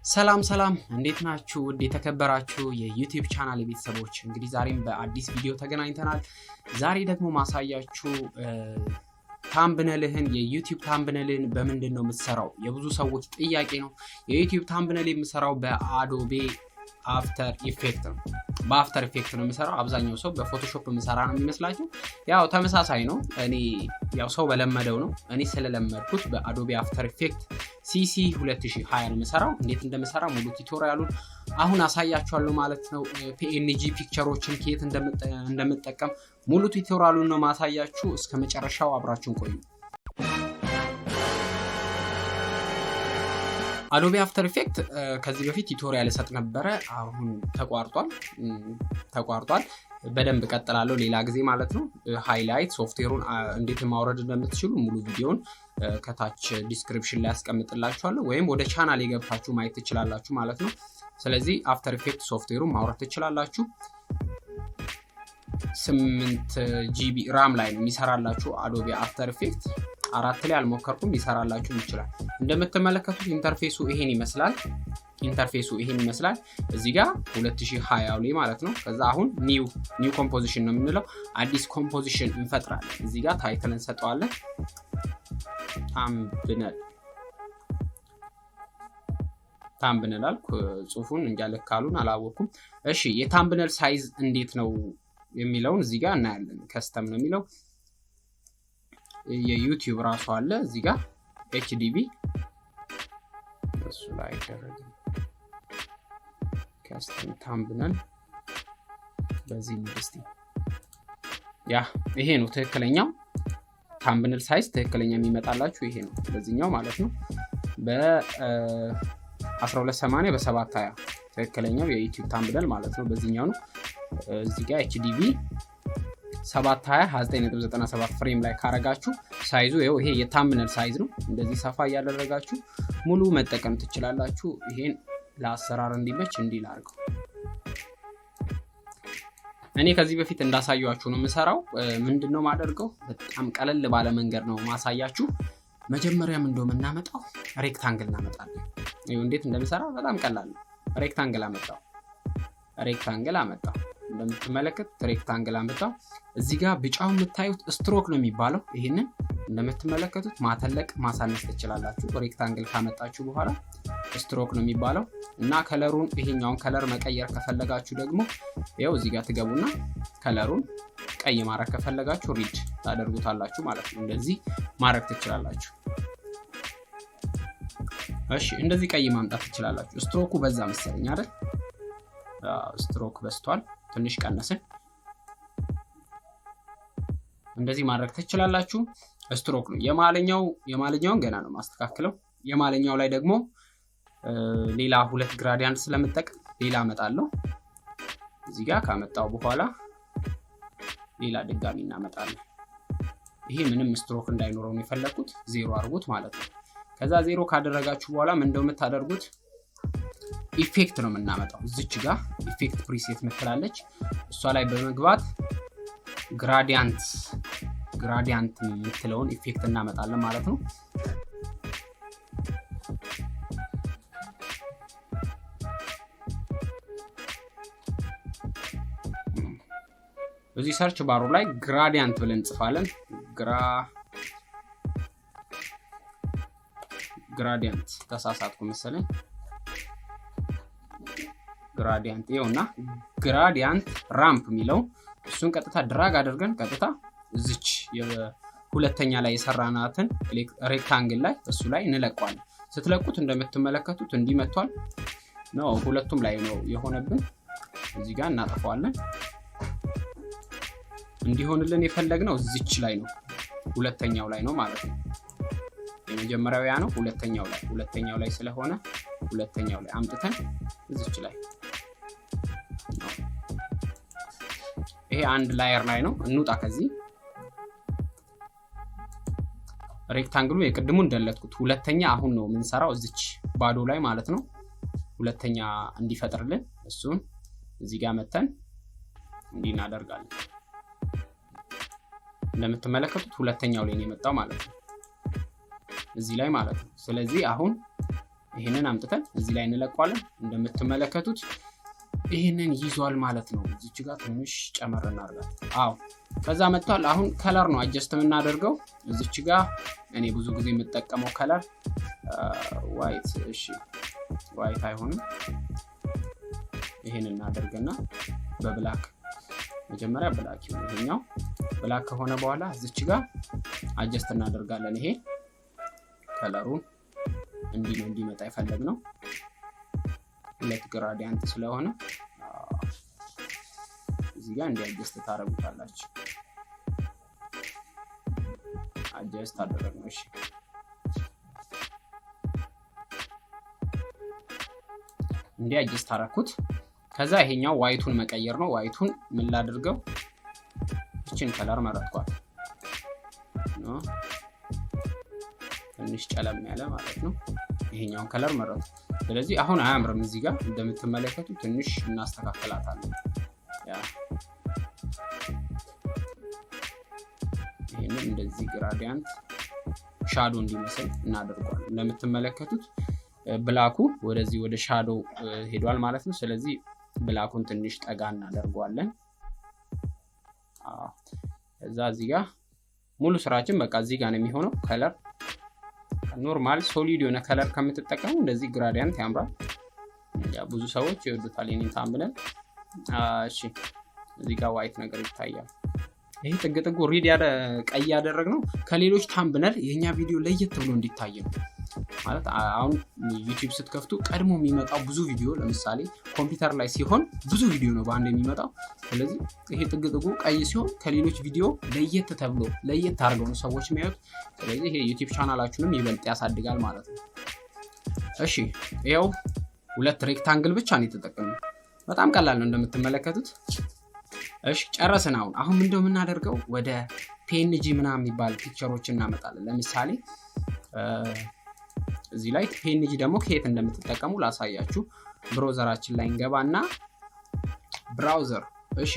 ሰላም እንዴት ናችሁ? ውድ የተከበራችሁ የዩቲዩብ ቻናል ቤተሰቦች እንግዲህ ዛሬም በአዲስ ቪዲዮ ተገናኝተናል። ዛሬ ደግሞ ማሳያችሁ ታምብነልህን የዩቲዩብ ታምብነልን በምንድነው የምትሰራው? የብዙ ሰዎች ጥያቄ ነው። የዩቲዩብ ታምብነል የምሰራው በአዶቤ አፍተር ኢፌክት ነው። በአፍተር ኢፌክት ነው የምሰራው። አብዛኛው ሰው በፎቶሾፕ የምሰራ ነው የሚመስላችሁ። ያው ተመሳሳይ ነው። እኔ ያው ሰው በለመደው ነው። እኔ ስለለመድኩት በአዶቤ አፍተር ኢፌክት ሲሲ 2020 ነው የምሰራው። እንዴት እንደምሰራ ሙሉ ቱቶሪያሉን አሁን አሳያችኋለሁ ማለት ነው። ፒኤንጂ ፒክቸሮችን ከየት እንደምጠቀም ሙሉ ቱቶሪያሉን ነው ማሳያችሁ። እስከ መጨረሻው አብራችሁን ቆዩ። አዶቤ አፍተር ኢፌክት ከዚህ በፊት ቱቶሪያል ሰጥ ነበር። አሁን ተቋርጧል። በደንብ ቀጥላለሁ ሌላ ጊዜ ማለት ነው። ሃይላይት ሶፍትዌሩን እንዴት ማውረድ እንደምትችሉ ሙሉ ቪዲዮን ከታች ዲስክሪፕሽን ላይ አስቀምጥላችኋለሁ ወይም ወደ ቻናሌ ገብታችሁ ማየት ትችላላችሁ ማለት ነው። ስለዚህ አፍተር ኢፌክት ሶፍትዌሩን ማውረድ ትችላላችሁ። 8 ጂቢ ራም ላይ ነው የሚሰራላችሁ አዶቤ አፍተር ኢፌክት። 4 ላይ አልሞከርኩም፣ ይሰራላችሁ ይችላል። እንደምትመለከቱት ኢንተርፌሱ ይሄን ይመስላል። እዚህ ጋር 2020 ላይ ማለት ነው። ከዛ አሁን ኒው ኮምፖዚሽን ነው የምንለው። አዲስ ኮምፖዚሽን እንፈጥራለን። እዚህ ጋር ታይትል እንሰጠዋለን። ታምብነል አልኩ። ጽሁፉን እንጃለካሉን አላወኩም። እሺ የታምብነል ሳይዝ እንዴት ነው የሚለውን እዚህ ጋር እናያለን። ከስተም ነው የሚለው። የዩቲዩብ ራሱ አለ እዚህ ጋር ኤችዲቢ እሱ ላይ ደረገ። ከስተም ታምብነል በዚህ ንስቲ ያ ይሄ ነው ትክክለኛው ታምብነል ሳይዝ። ትክክለኛ የሚመጣላችሁ ይሄ ነው በዚህኛው ማለት ነው። በ1280 በ720 ትክክለኛው የዩቲዩብ ታምብነል ማለት ነው። በዚህኛው ነው። እዚህ ጋር ኤችዲቢ 720 29.97 ፍሬም ላይ ካረጋችሁ ሳይዙ ይሄ የታምብነል ሳይዝ ነው። እንደዚህ ሰፋ እያደረጋችሁ ሙሉ መጠቀም ትችላላችሁ። ይሄን ለአሰራር እንዲመች እንዲል አድርገው። እኔ ከዚህ በፊት እንዳሳያችሁ ነው የምሰራው። ምንድነው ማደርገው? በጣም ቀለል ባለ መንገድ ነው ማሳያችሁ። መጀመሪያም እንደውም እናመጣው ሬክታንግል እናመጣለን። ይሄው እንዴት እንደምሰራ በጣም ቀላል ነው። ሬክታንግል አመጣው። እንደምትመለከቱት ሬክታንግል አመጣው። እዚህ ጋር ብጫው የምታዩት ስትሮክ ነው የሚባለው። ይሄንን እንደምትመለከቱት ማተለቅ ማሳነስ ትችላላችሁ። ሬክታንግል ካመጣችሁ በኋላ ስትሮክ ነው የሚባለው እና ከለሩን ይሄኛውን ከለር መቀየር ከፈለጋችሁ ደግሞ ያው እዚህ ጋር ትገቡና ከለሩን ቀይ ማድረግ ከፈለጋችሁ ሪድ ታደርጉታላችሁ ማለት ነው። እንደዚህ ማድረግ ትችላላችሁ። እሺ እንደዚህ ቀይ ማምጣት ትችላላችሁ። ስትሮኩ በዛ መሰለኝ አይደል? ስትሮክ በስቷል። ትንሽ ቀነስን። እንደዚህ ማድረግ ትችላላችሁ። ስትሮክ ነው የማለኛውን ገና ነው ማስተካከለው። የማለኛው ላይ ደግሞ ሌላ 2 ግራዲያንት ስለምጠቀም ሌላ አመጣለሁ። እዚህ ጋር ካመጣው በኋላ ሌላ ድጋሚ እናመጣለን። ይሄ ምንም ስትሮክ እንዳይኖረው ነው የፈለኩት። 0 አድርጉት ማለት ነው። ከዛ 0 ካደረጋችሁ በኋላ ምን እንደምታደርጉት ኢፌክት ነው የምናመጣው። እዚች ጋር ኢፌክት ፕሪሴት ምትላለች። እሷ ላይ በመግባት ግራዲያንት የምትለውን ኢፌክት እናመጣለን ማለት ነው። እዚህ ሰርች ባሩ ላይ ግራዲያንት ብለን እንጽፋለን። ግራዲያንት ተሳሳትኩ መሰለኝ። ግራዲያንት ይኸውና ግራዲያንት ራምፕ የሚለው እሱን ቀጥታ ድራግ አድርገን ቀጥታ እዚች የሁለተኛ ላይ የሰራናትን ሬክታንግል ላይ እሱ ላይ እንለቀዋለን። ስትለቁት እንደምትመለከቱት እንዲመቷል ነው። ሁለቱም ላይ ነው የሆነብን። እዚህ ጋር እናጠፋዋለን። እንዲሆንልን የፈለግነው እዚች ላይ ነው፣ ሁለተኛው ላይ ነው ማለት ነው። የመጀመሪያው ያ ነው። ሁለተኛው ላይ ስለሆነ ሁለተኛው ላይ አምጥተን እዚች ላይ ይሄ አንድ ላየር ላይ ነው። እንውጣ ከዚህ ሬክታንግሉ የቅድሙ እንደለጥኩት ሁለተኛ አሁን ነው የምንሰራው እዚች ባዶ ላይ ማለት ነው። ሁለተኛ እንዲፈጥርልን እሱን እዚህ ጋር መተን እንዲህ እናደርጋለን። እንደምትመለከቱት ሁለተኛው ላይ ነው የመጣው ማለት ነው እዚህ ላይ ማለት ነው። ስለዚህ አሁን ይሄንን አምጥተን እዚህ ላይ እንለቀዋለን እንደምትመለከቱት ይሄንን ይዟል ማለት ነው እዚች ጋር ትንሽ ጨመር እናርጋለን አው ከዛ መጥቷል አሁን ከለር ነው አጀስት የምናደርገው እዚች ጋር እኔ ብዙ ጊዜ የምጠቀመው ከለር ዋይት እሺ ዋይት አይሆንም ይሄንን እናደርግና በብላክ መጀመሪያ ብላክ ይሆንኛው ብላክ ከሆነ በኋላ እዚች ጋር አጀስት እናደርጋለን ይሄ ከለሩን እንዲመጣ ይፈልግነው ሁለት ግራዲያንት ስለሆነ እዚህ ጋር አጀስት ታረጉታላችሁ አጀስት አደረግነው እሺ አጀስት አረኩት ከዛ ይሄኛው ዋይቱን መቀየር ነው ዋይቱን ምን ላድርገው እቺን ከለር መረጥኳት ነው ትንሽ ጨለም ያለ ማለት ነው ይሄኛውን ከለር መረጥ ስለዚህ አሁን አያምርም እዚህ ጋር እንደምትመለከቱ ትንሽ እናስተካክላታለን ያ ይሄንን እንደዚህ ግራዲያንት ሻዶ እንዲመስል እናደርጋለን እንደምትመለከቱት ብላኩ ወደዚህ ወደ ሻዶ ሄዷል ማለት ነው ስለዚህ ብላኩን ትንሽ ጠጋ እናደርጋለን እዛ እዚህ ጋር ሙሉ ስራችን በቃ እዚህ ጋር ነው የሚሆነው ከለር ኖርማል ሶሊድ የሆነ ከለር ከምትጠቀሙ እንደዚህ ግራዲያንት ያምራል ያ ብዙ ሰዎች ይወዱታል የኔን ታምብነል እሺ እዚህ ጋር ዋይት ነገር ይታያል ይሄ ጥግጥጉ ሪድ ቀይ ያደረግነው ከሌሎች ታምብነል የኛ ቪዲዮ ለየት ብሎ እንዲታይ ነው ማለት አሁን YouTube ስትከፍቱ ቀድሞ የሚመጣው ብዙ ቪዲዮ ለምሳሌ ኮምፒውተር ላይ ሲሆን ብዙ ቪዲዮ ነው በአንድ የሚመጣው ስለዚህ ይሄ ጥግጥጉ ቀይ ሲሆን ከሌሎች ቪዲዮ ለየት አድርገው ነው ሰዎች የሚያዩት ስለዚህ ይሄ YouTube ቻናላችሁንም ይበልጥ ያሳድጋል ማለት ነው እሺ ይሄው ሁለት ሬክታንግል ብቻ ነው የተጠቀመው በጣም ቀላል ነው እንደምትመለከቱት እሺ ጨረስን አሁን ምንድነው የምናደርገው ወደ PNG ምናምን የሚባል ፒክቸሮችን እናመጣለን ለምሳሌ እዚህ ላይ PNG ደግሞ ከየት እንደምትጠቀሙ ላሳያችሁ ብራውዘራችን ላይ እንገባና ብራውዘር እሺ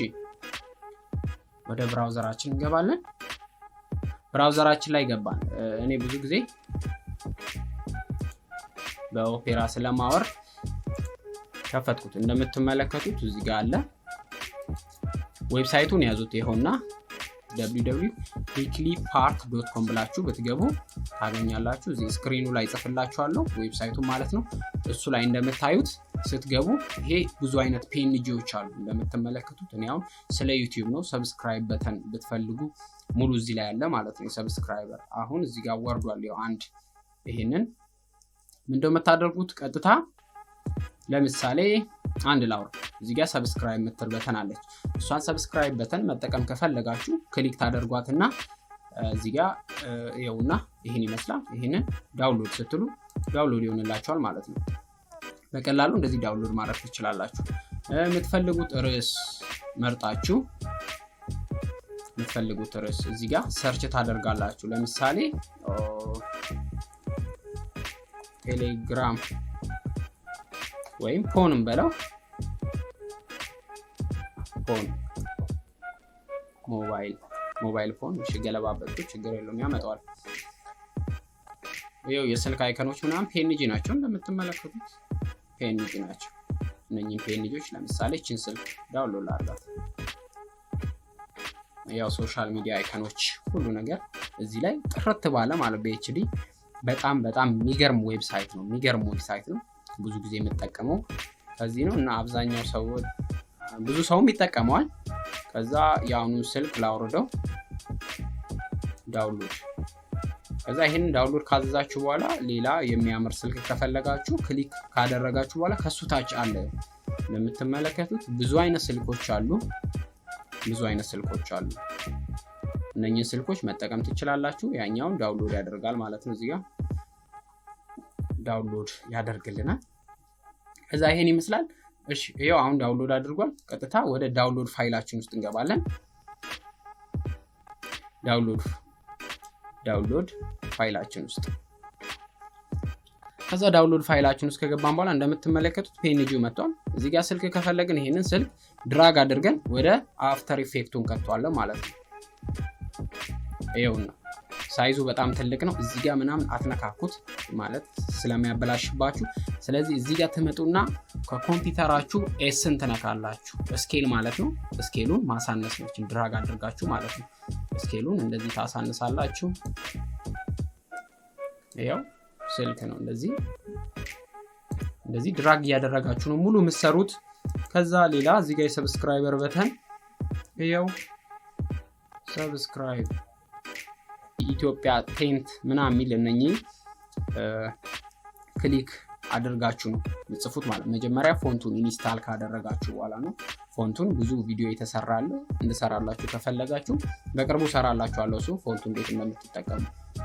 ወደ ብራውዘራችን እንገባለን ብራውዘራችን ላይ ገባን እኔ ብዙ ጊዜ በኦፔራ ስለማወር ከፈትኩት እንደምትመለከቱት እዚህ ጋር አለ ዌብሳይቱን ያዙት ይሄውና www.weeklypart.com ብላችሁ ብትገቡ ታገኛላችሁ እዚህ ስክሪኑ ላይ ጽፍላችኋለሁ ዌብሳይቱን ማለት ነው እሱ ላይ እንደምታዩት ስትገቡ ይሄ ብዙ አይነት PNGዎች አሉ እንደምትመለከቱት እኔ አሁን ስለ YouTube ነው ሰብስክራይብ በተን ብትፈልጉ ሙሉ እዚህ ላይ ያለ ማለት ነው ሰብስክራይበር አሁን እዚህ ጋር ወርዷል ያው አንድ ይሄንን ምንድነው የምታደርጉት ቀጥታ ለምሳሌ አንድ ላውር እዚህ ጋር ሰብስክራይብ ምትል በተን አለች እሷን ሰብስክራይብ በተን መጠቀም ከፈለጋችሁ ክሊክ ታደርጓትና እዚህ ጋር ይኸውና ይሄን ይመስላል ይሄንን ዳውንሎድ ስትሉ ዳውንሎድ ይሆንላችኋል ማለት ነው በቀላሉ እንደዚህ ዳውንሎድ ማድረግ ትችላላችሁ የምትፈልጉት ርዕስ መርጣችሁ የምትፈልጉት ርዕስ እዚህ ጋር ሰርች ታደርጋላችሁ ለምሳሌ ቴሌግራም ወይም ፎንም በለው ፎን ሞባይል ፎን እሺ ገለባበጡ ችግር የለውም ያመጣዋል ይሄው የስልክ አይከኖች ምናምን PNG ናቸው እንደምትመለከቱት PNG ናቸው እነኚህ PNGዎች ለምሳሌ እቺን ስልክ ዳውንሎድ አድርጋት ያው ሶሻል ሚዲያ አይከኖች ሁሉ ነገር እዚህ ላይ ጥርት ባለ ማለት በHD በጣም የሚገርም ዌብሳይት ነው ብዙ ጊዜ የምጠቀመው ከዚህ ነው እና አብዛኛው ሰው ብዙ ሰውም ይጠቀማል ከዛ ያውኑ ስልክ ላውርደው ዳውንሎድ ከዛ ይሄን ዳውንሎድ ካዘዛችሁ በኋላ ሌላ የሚያምር ስልክ ከፈለጋችሁ ክሊክ ካደረጋችሁ በኋላ ከሱ ታች አለ ለምትመለከቱት ብዙ አይነት ስልኮች አሉ እነኚህ ስልኮች መጠቀም ትችላላችሁ ያኛውን ዳውንሎድ ያደርጋል ማለት ነው እዚህ ጋር ዳውንሎድ ያደርግልናል ከዛ ይሄን ይመስላል እሺ ይሄው አሁን ዳውንሎድ አድርጓል ቀጥታ ወደ ዳውንሎድ ፋይላችን ውስጥ እንገባለን ዳውንሎድ ፋይላችን ውስጥ ከዛ ዳውንሎድ ፋይላችን ውስጥ ከገባን በኋላ እንደምትመለከቱት PNG መጥቷል እዚህ ጋር ስልክ ከፈለግን ይሄንን ስልክ ድራግ አድርገን ወደ አፍተር ኢፌክቱን ከተዋለን ማለት ነው ይሄውና ሳይዙ በጣም ትልቅ ነው። እዚህ ጋር ምናምን አትነካኩት ማለት ስለሚያበላሽባችሁ። ስለዚህ እዚህ ጋር ትመጡና ከኮምፒውተራችሁ ኤስን ትነካላችሁ። ስኬል ማለት ነው። ስኬሉን ማሳነስ ነው። ድራግ አድርጋችሁ ማለት ነው። ስኬሉን እንደዚህ ታሳንሳላችሁ። ይሄው ስልክ ነው። እንደዚህ ድራግ እያደረጋችሁ ነው ሙሉ የምትሰሩት። ከዛ ሌላ እዚህ ጋር የሰብስክራይበር በተን ይሄው ሰብስክራይብ ኢትዮጵያ ቴንት ምናምን የሚል እነኚህ ክሊክ አድርጋችሁ ነው ጽፉት ማለት። መጀመሪያ ፎንቱን ኢንስታል ካደረጋችሁ በኋላ ነው። ፎንቱን ብዙ ቪዲዮ የተሰራለ እንድሰራላችሁ ከፈለጋችሁ በቅርቡ ሰራላችኋለሁ እሱ ፎንቱን እንዴት እንደምትጠቀሙ።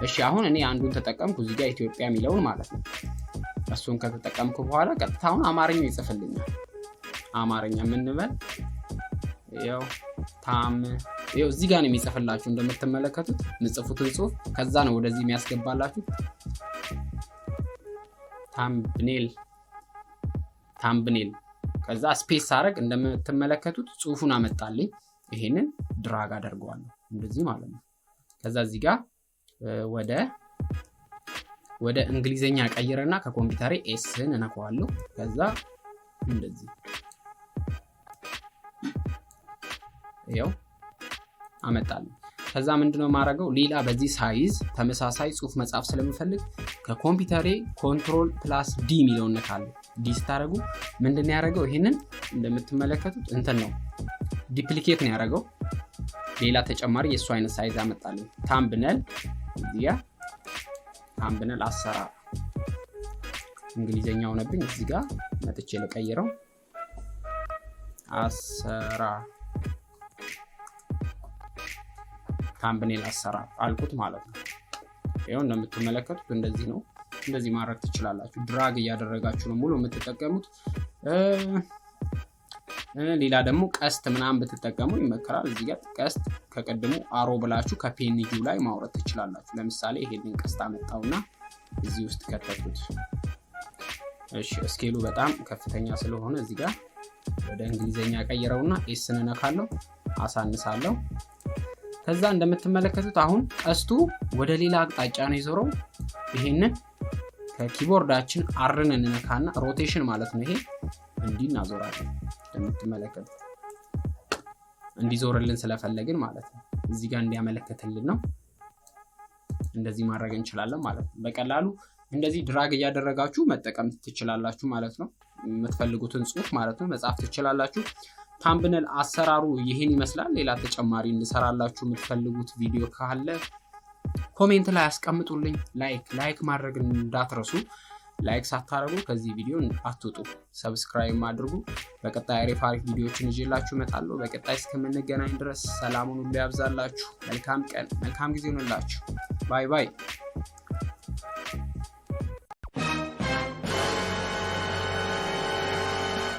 እሺ አሁን እኔ አንዱን ተጠቀምኩ እዚህ ጋር ኢትዮጵያ የሚለውን ማለት ነው። እሱን ከተጠቀምኩ በኋላ ቀጥታውን አማርኛ ይጽፍልኛል። አማርኛ ምን በል ያው ይሄው እዚህ ጋር ነው የሚጽፍላችሁ እንደምትመለከቱት ምጽፉትን ጽሁፍ ከዛ ነው ወደዚህ የሚያስገባላችሁ። ታምብኔል ከዛ ስፔስ አረግ እንደምትመለከቱት ጽሁፉን አመጣልኝ። ይሄንን ድራግ አደርገዋለሁ እንደዚህ ማለት ነው። ከዛ እዚህ ጋር ወደ እንግሊዘኛ ቀይረና ከኮምፒውተሬ ኤስን እነካዋለሁ። ከዛ እንደዚህ ይሄው አመጣልኝ። ከዛ ምንድነው ማረገው ሌላ በዚህ ሳይዝ ተመሳሳይ ጽሁፍ መጻፍ ስለምፈልግ ከኮምፒውተሬ Ctrl+D ሚለውን ነካለሁ። ዲ ስታረጉ ምንድነው ያረገው ይሄንን እንደምትመለከቱት እንትን ነው ዲፕሊኬት ነው ያረገው። ሌላ ተጨማሪ የሱ አይነት ሳይዝ አመጣልኝ። ታምብነል አሰራር እንግሊዘኛ ሆነብኝ። እዚህ ጋር መጥቼ ለቀይረው አሰራር ታምብኔል አሰራር አልኩት ማለት ነው። ይሄው እንደምትመለከቱት እንደዚህ ነው። እንደዚህ ማድረግ ትችላላችሁ። ድራግ እያደረጋችሁ ነው ሙሉ የምትጠቀሙት። ሌላ ደግሞ ቀስት ምናምን ብትጠቀሙ ይመከራል። እዚህ ጋር ቀስት ከቀድሞ አሮ ብላችሁ ከፔንጂው ላይ ማውረድ ትችላላችሁ። ለምሳሌ ይሄንን ቀስት አመጣውና እዚህ ውስጥ ከተቱት። እሺ ስኬሉ በጣም ከፍተኛ ስለሆነ እዚህ ጋር ወደ እንግሊዘኛ ቀይረውና ኤስን ነካለው አሳንሳለሁ። ከዛ እንደምትመለከቱት አሁን ቀስቱ ወደ ሌላ አቅጣጫ ነው ይዞረው። ይሄንን ከኪቦርዳችን አርን እንነካና ሮቴሽን ማለት ነው። ይሄ እንዲህ እናዞራለን። እንደምትመለከቱት እንዲዞርልን ስለፈለግን ማለት ነው። እዚህ ጋር እንዲያመለክትልን ነው። እንደዚህ ማድረግ እንችላለን ማለት ነው። በቀላሉ እንደዚህ ድራግ እያደረጋችሁ መጠቀም ትችላላችሁ ማለት ነው። የምትፈልጉትን ጽሁፍ ማለት ነው መጻፍ ትችላላችሁ። ታምብነል አሰራሩ ይሄን ይመስላል። ሌላ ተጨማሪ እንሰራላችሁ የምትፈልጉት ቪዲዮ ካለ ኮሜንት ላይ አስቀምጡልኝ። ላይክ ማድረግ እንዳትረሱ። ላይክ ሳታረጉ ከዚህ ቪዲዮ አትውጡ። ሰብስክራይብ አድርጉ። በቀጣይ አሪፍ ቪዲዮዎችን ይዤላችሁ እመጣለሁ። በቀጣይ እስከምንገናኝ ድረስ ሰላሙን ሁሉ ያብዛላችሁ። መልካም ቀን፣ መልካም ጊዜ ይሁንላችሁ። ባይ ባይ።